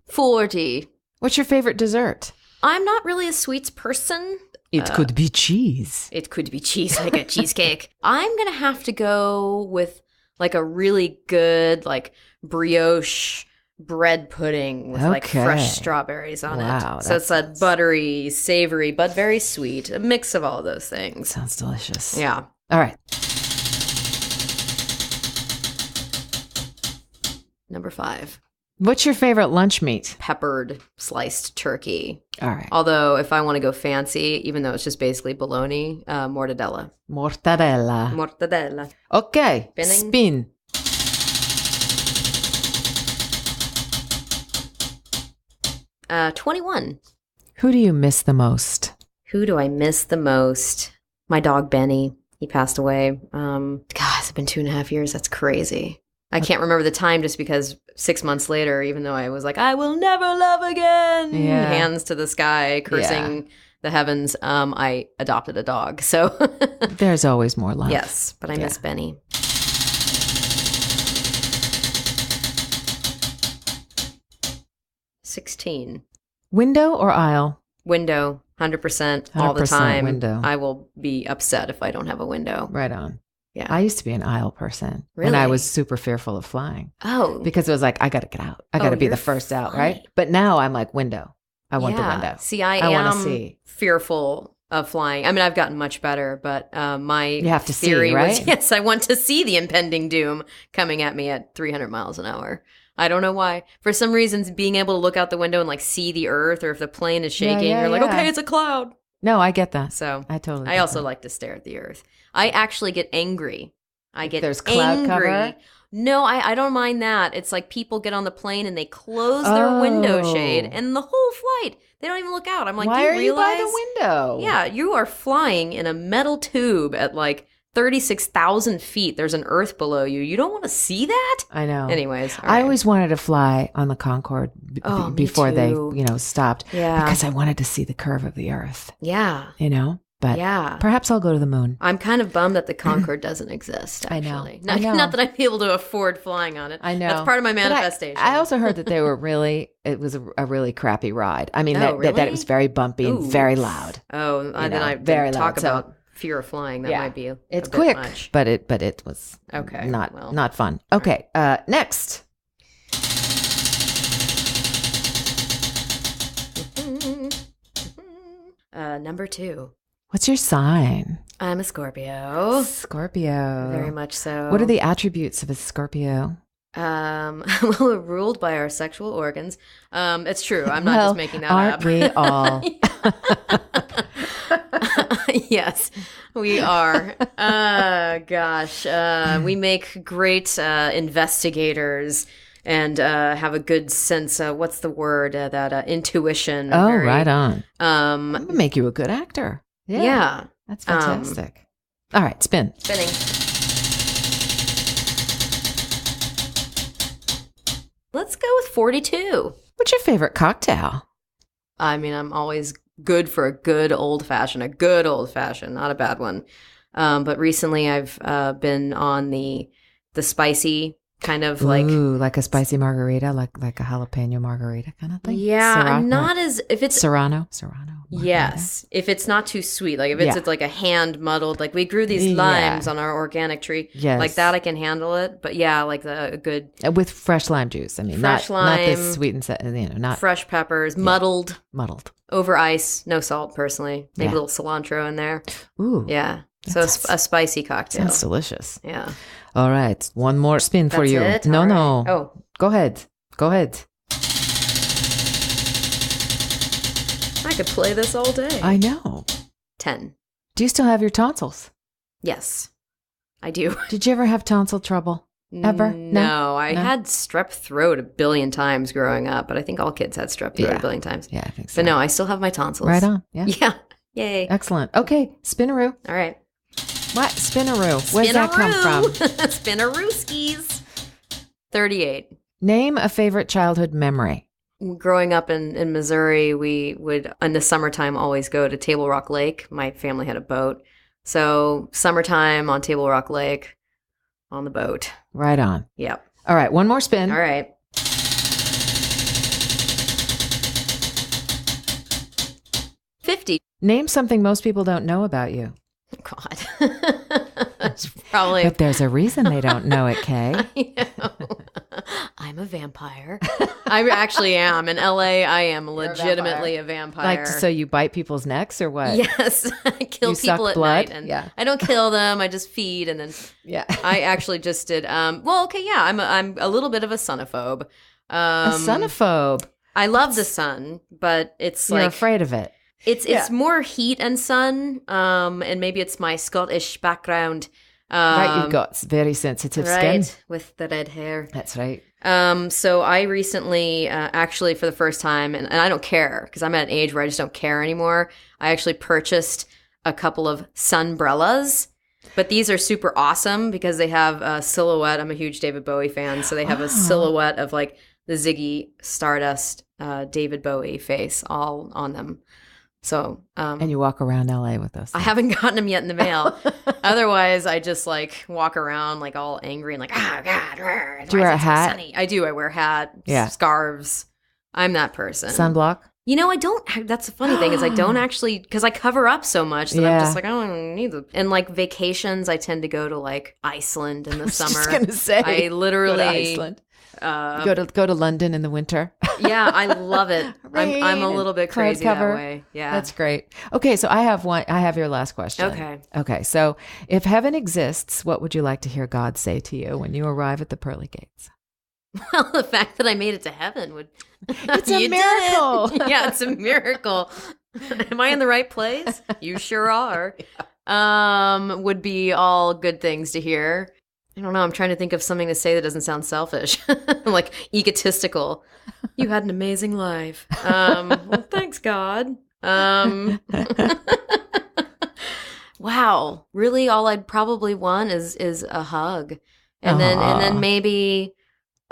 40. What's your favorite dessert? I'm not really a sweets person. It could be cheese. It could be cheese, like a cheesecake. I'm going to have to go with like a really good like brioche bread pudding with like fresh strawberries on it. So it's a buttery, savory, but very sweet. A mix of all of those things. Sounds delicious. Yeah. All right. Number 5. What's your favorite lunch meat? Peppered sliced turkey. All right. Although if I want to go fancy, even though it's just basically bologna, mortadella. Mortadella. Okay. Spinning. Spin. 21. Who do you miss the most? Who do I miss the most? My dog, Benny. He passed away. It's been 2.5 years. That's crazy. I can't remember the time just because 6 months later, even though I was like, I will never love again, hands to the sky, cursing the heavens, I adopted a dog. So there's always more love. Yes, but I miss Benny. $16. Window or aisle? Window, 100% all the time. Window. I will be upset if I don't have a window. Right on. Yeah. I used to be an aisle person. Really? And I was super fearful of flying. Oh. Because it was like, I got to get out. I got to be the first out, right? But now I'm like, window. I want the window. See, I am fearful of flying. I mean, I've gotten much better, but my you have to theory see, right? was, yes, I want to see the impending doom coming at me at 300 miles an hour. I don't know why. For some reasons, being able to look out the window and like see the earth, or if the plane is shaking, you're like, okay, it's a cloud. No, I get that. So I also like to stare at the earth. I actually get angry. There's cloud cover? No, I don't mind that. It's like people get on the plane and they close their window shade, and the whole flight, they don't even look out. I'm like, why do you are realize? you by the window? Yeah, you are flying in a metal tube at like 36,000 feet. There's an earth below you. You don't want to see that? I know. Anyways. I always wanted to fly on the Concorde before they, stopped. Yeah. Because I wanted to see the curve of the earth. Yeah. But perhaps I'll go to the moon. I'm kind of bummed that the Concorde doesn't exist, actually. I know. Not that I'd be able to afford flying on it. I know. That's part of my manifestation. I also heard that it was a really crappy ride. I mean, that it was very bumpy and very loud. Oh, then I very talk loud. about fear of flying. That might be it's a quick, bit much. but it was not fun. Okay, next. Number 2. What's your sign? I'm a Scorpio. Scorpio. Very much so. What are the attributes of a Scorpio? Well, we're ruled by our sexual organs. It's true. I'm not just making that aren't up. We all? Yes, we are. Gosh. We make great investigators and have a good sense of, what's the word, that intuition. Oh, right on. I'm going to make you a good actor. Yeah. That's fantastic. All right, spinning. Let's go with 42. What's your favorite cocktail? I mean, I'm always good for a good old fashioned, not a bad one. But recently I've been on the spicy kind of like... Ooh, like a spicy margarita, like a jalapeno margarita kind of thing? Yeah, I'm not as... if it's Serrano. Yes. If it's not too sweet. Like if it's like a hand muddled, like we grew these limes on our organic tree. Yes. Like that I can handle it. But yeah, like a good... with fresh lime juice. I mean, fresh not lime, this sweet and not... fresh peppers, muddled. Over ice, no salt personally. Maybe a little cilantro in there. Ooh. Yeah. So a spicy cocktail. Sounds delicious. Yeah. All right. One more spin for you. It? No. Oh. Go ahead. I could play this all day. I know. 10. Do you still have your tonsils? Yes, I do. Did you ever have tonsil trouble? Ever? No, I had strep throat a billion times growing up, but I think all kids had strep throat a billion times. Yeah, I think so. But no, I still have my tonsils. Right on. Yeah. Yeah. Yay. Excellent. Okay, spinaroo. All right. What? Spinaroo. Where does that come from? Spinarooskies. 38. Name a favorite childhood memory. Growing up in Missouri, we would, in the summertime, always go to Table Rock Lake. My family had a boat. So summertime on Table Rock Lake, on the boat. Right on. Yep. All right, one more spin. All right. 50. Name something most people don't know about you. God. That's probably... But there's a reason they don't know it, Kay. I know. I'm a vampire. I actually am. In LA, I am legitimately a vampire. Like, so you bite people's necks or what? Yes. I kill you people suck at blood? night. And I don't kill them. I just feed. And then I actually just did, I'm a little bit of a sunophobe. A sunophobe? I love the sun, but it's You're afraid of it. It's more heat and sun, and maybe it's my Scottish background. Right, you've got very sensitive skin. With the red hair. That's right. So I recently, actually for the first time, and I don't care, because I'm at an age where I just don't care anymore, I actually purchased a couple of sunbrellas. But these are super awesome because they have a silhouette. I'm a huge David Bowie fan, so they have a silhouette of like the Ziggy Stardust David Bowie face all on them. So, and you walk around LA with those. I haven't gotten them yet in the mail. Otherwise, I just like walk around like all angry and like, oh God. Do you wear a hat? So I do. I wear a hat, scarves. I'm that person. Sunblock? You know, I don't. That's the funny thing is I don't actually, because I cover up so much that I'm just like, I don't need them. And like vacations, I tend to go to like Iceland in the summer. I was just gonna say, I literally go to Iceland. Go to London in the winter. Yeah, I love it. I'm a little bit crazy that way. Yeah, that's great. Okay, so I have your last question. Okay. So if heaven exists, what would you like to hear God say to you when you arrive at the pearly gates? Well, the fact that I made it to heaven would. It's a miracle. Yeah, it's a miracle. Am I in the right place? You sure are. Would be all good things to hear. I don't know. I'm trying to think of something to say that doesn't sound selfish, like egotistical. You had an amazing life. Well, thanks, God. Wow. Really, all I'd probably want is a hug, and then maybe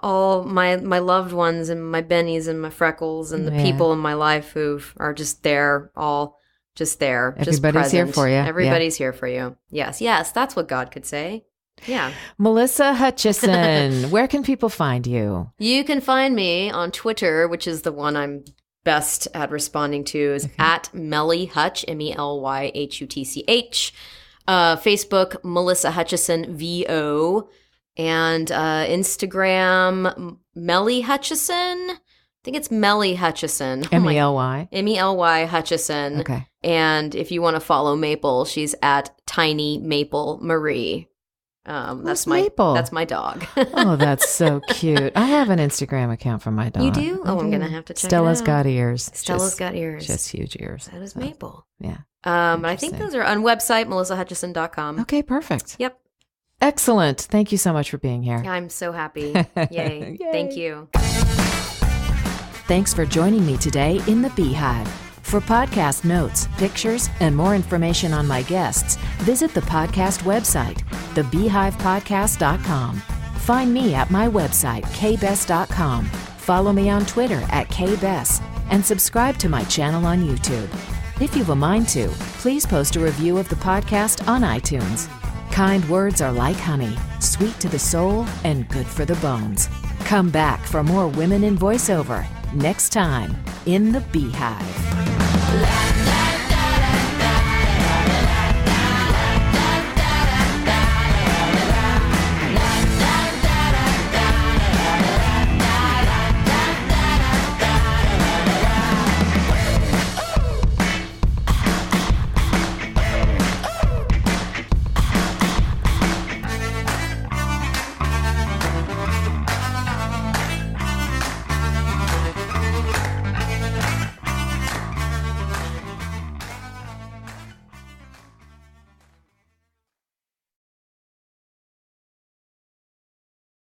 all my loved ones and my bennies and my freckles and the people in my life who are just there, all just there, just present. Everybody's here for you. Everybody's here for you. Yes, that's what God could say. Yeah. Melissa Hutchison, where can people find you? You can find me on Twitter, which is the one I'm best at responding to, is at Melly Hutch, MELYHUTCH. Facebook, Melissa Hutchison, VO. And Instagram, Melly Hutchison. I think it's Melly Hutchison. MELY? MELY Hutchison. Okay. And if you want to follow Maple, she's at Tiny Maple Marie. That's Maple? That's my dog. Oh, that's so cute. I have an Instagram account for my dog. You do? Oh, I'm going to have to check Stella's it out. got ears. Stella's got ears. Just huge ears. That is Maple. Yeah. I think those are on website, melissahutchison.com. Okay, perfect. Yep. Excellent. Thank you so much for being here. I'm so happy. Yay. Thank you. Thanks for joining me today in the Beehive. For podcast notes, pictures, and more information on my guests, visit the podcast website, thebeehivepodcast.com. Find me at my website, kbess.com. Follow me on Twitter at kbess, and subscribe to my channel on YouTube. If you've a mind to, please post a review of the podcast on iTunes. Kind words are like honey, sweet to the soul and good for the bones. Come back for more Women in Voiceover next time in the Beehive.